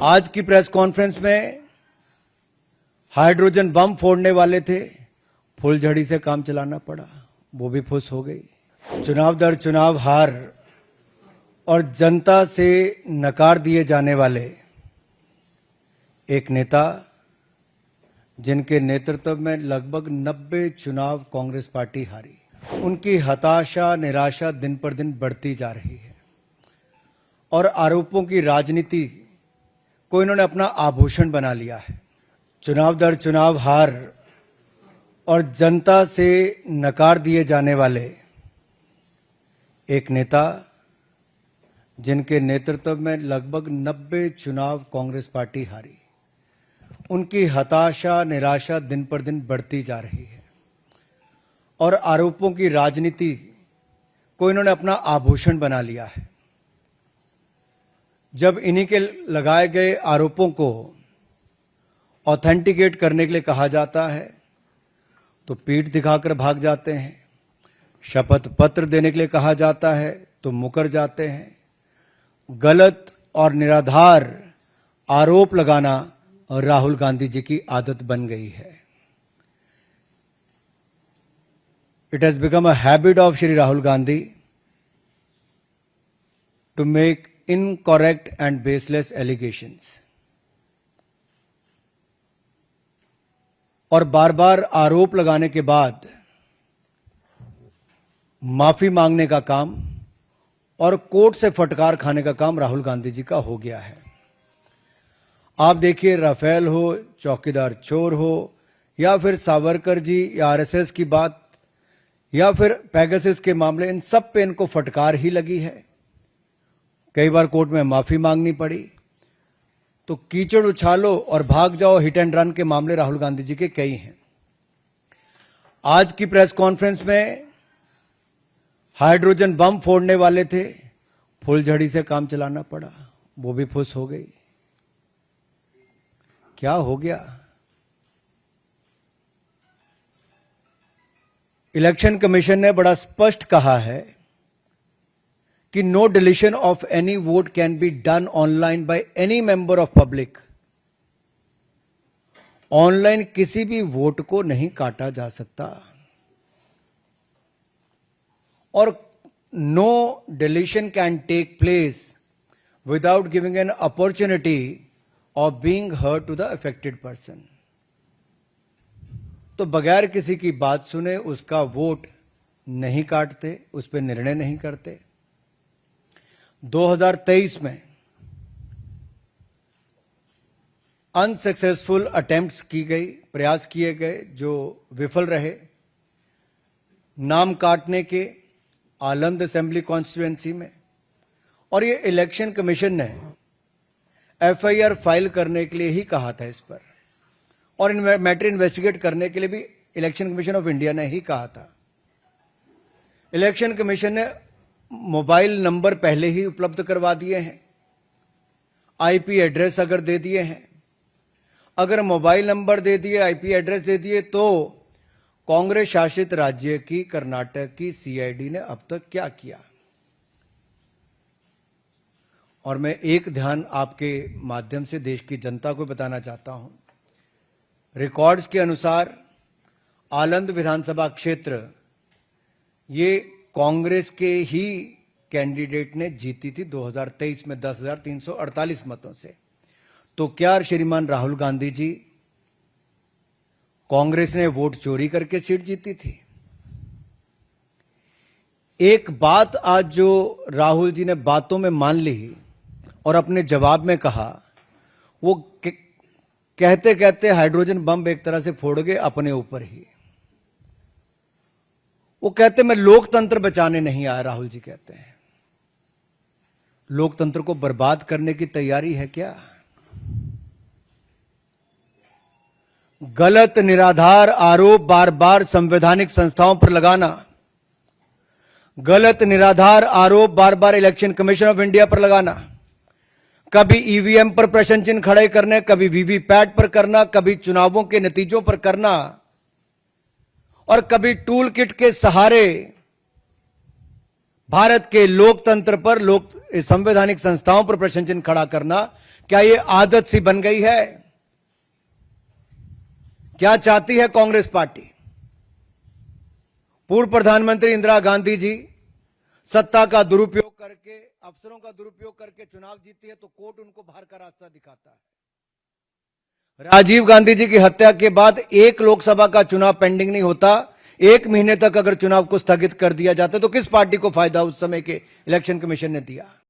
आज की press conference में हाइड्रोजन बम फोड़ने वाले थे, फुलझड़ी से काम चलाना पड़ा, वो भी फुस हो गई। चुनाव दर चुनाव हार और जनता से नकार दिए जाने वाले एक नेता, जिनके नेतृत्व में लगभग 90 चुनाव कांग्रेस पार्टी हारी, उनकी हताशा निराशा दिन पर दिन बढ़ती जा रही है और आरोपों की राजनीति को इन्होंने अपना आभूषण बना लिया है। चुनाव दर चुनाव हार और जनता से नकार दिए जाने वाले एक नेता, जिनके नेतृत्व में लगभग 90 चुनाव कांग्रेस पार्टी हारी, उनकी हताशा निराशा दिन पर दिन बढ़ती जा रही है और आरोपों की राजनीति को इन्होंने अपना आभूषण बना लिया है। जब इन्हीं के लगाए गए आरोपों को ऑथेंटिकेट करने के लिए कहा जाता है तो पीठ दिखाकर भाग जाते हैं, शपथ पत्र देने के लिए कहा जाता है तो मुकर जाते हैं। गलत और निराधार आरोप लगाना राहुल गांधी जी की आदत बन गई है। It has become a habit of Shri Rahul Gandhi to make incorrect and baseless allegations और बार बार आरोप लगाने के बाद माफी मांगने का काम और कोर्ट से फटकार खाने का काम राहुल गांधी जी का हो गया है। आप देखिए, राफेल हो, चौकीदार चोर हो, या फिर सावरकर जी या आरएसएस की बात, या फिर पेगासस के मामले, इन सब पे इनको फटकार ही लगी है। कई बार कोर्ट में माफी मांगनी पड़ी। तो कीचड़ उछालो और भाग जाओ हिट एंड रन के मामले राहुल गांधी जी के कई हैं। आज की प्रेस कॉन्फ्रेंस में हाइड्रोजन बम फोड़ने वाले थे, फुलझड़ी से काम चलाना पड़ा, वो भी फुस हो गई। क्या हो गया? इलेक्शन कमीशन ने बड़ा स्पष्ट कहा है कि no deletion of any vote can be done online by any member of public। Online किसी भी वोट को नहीं काटा जा सकता और no deletion can take place without giving an opportunity of being heard to the affected person। तो बगैर किसी की बात सुने उसका वोट नहीं काटते, उस पर निर्णय नहीं करते। 2023 में अनसक्सेसफुल अटेम्प्ट्स की गई, प्रयास किए गए जो विफल रहे, नाम काटने के आलंद असेंबली कॉन्स्टिट्यूएंसी में। और ये इलेक्शन कमीशन ने एफआईआर फाइल करने के लिए ही कहा था इस पर, और मैटर इन्वेस्टिगेट करने के लिए भी इलेक्शन कमीशन ऑफ इंडिया ने ही कहा था। इलेक्शन कमीशन ने मोबाइल नंबर पहले ही उपलब्ध करवा दिए हैं, आईपी एड्रेस अगर दे दिए हैं, अगर मोबाइल नंबर दे दिए, आईपी एड्रेस दे दिए, तो कांग्रेस शासित राज्य की कर्नाटक की सीआईडी ने अब तक क्या किया? और मैं एक ध्यान आपके माध्यम से देश की जनता को बताना चाहता हूं। रिकॉर्ड्स के अनुसार आलंद विधानसभा क्षेत्र ये कांग्रेस के ही कैंडिडेट ने जीती थी 2023 में 10,348 मतों से। तो क्या श्रीमान राहुल गांधी जी, कांग्रेस ने वोट चोरी करके सीट जीती थी? एक बात आज जो राहुल जी ने बातों में मान ली और अपने जवाब में कहा, वो कहते कहते हाइड्रोजन बम एक तरह से फोड़ गए अपने ऊपर ही। वो कहते मैं लोकतंत्र बचाने नहीं आया, राहुल जी कहते हैं। लोकतंत्र को बर्बाद करने की तैयारी है क्या? गलत निराधार आरोप बार बार संवैधानिक संस्थाओं पर लगाना, गलत निराधार आरोप बार बार इलेक्शन कमीशन ऑफ इंडिया पर लगाना, कभी ईवीएम पर प्रश्न चिन्ह खड़े करने, कभी वीवीपैट पर करना, कभी चुनावों के नतीजों पर करना, और कभी टूल किट के सहारे भारत के लोकतंत्र पर, संवैधानिक संस्थाओं पर प्रश्न चिन्ह खड़ा करना, क्या ये आदत सी बन गई है? क्या चाहती है कांग्रेस पार्टी? पूर्व प्रधानमंत्री इंदिरा गांधी जी सत्ता का दुरुपयोग करके, अफसरों का दुरुपयोग करके चुनाव जीती है तो कोर्ट उनको बाहर का रास्ता दिखाता है। राजीव गांधी जी की हत्या के बाद एक लोकसभा का चुनाव पेंडिंग नहीं होता, 1 महीने तक अगर चुनाव को स्थगित कर दिया जाता तो किस पार्टी को फायदा उस समय के इलेक्शन कमीशन ने दिया?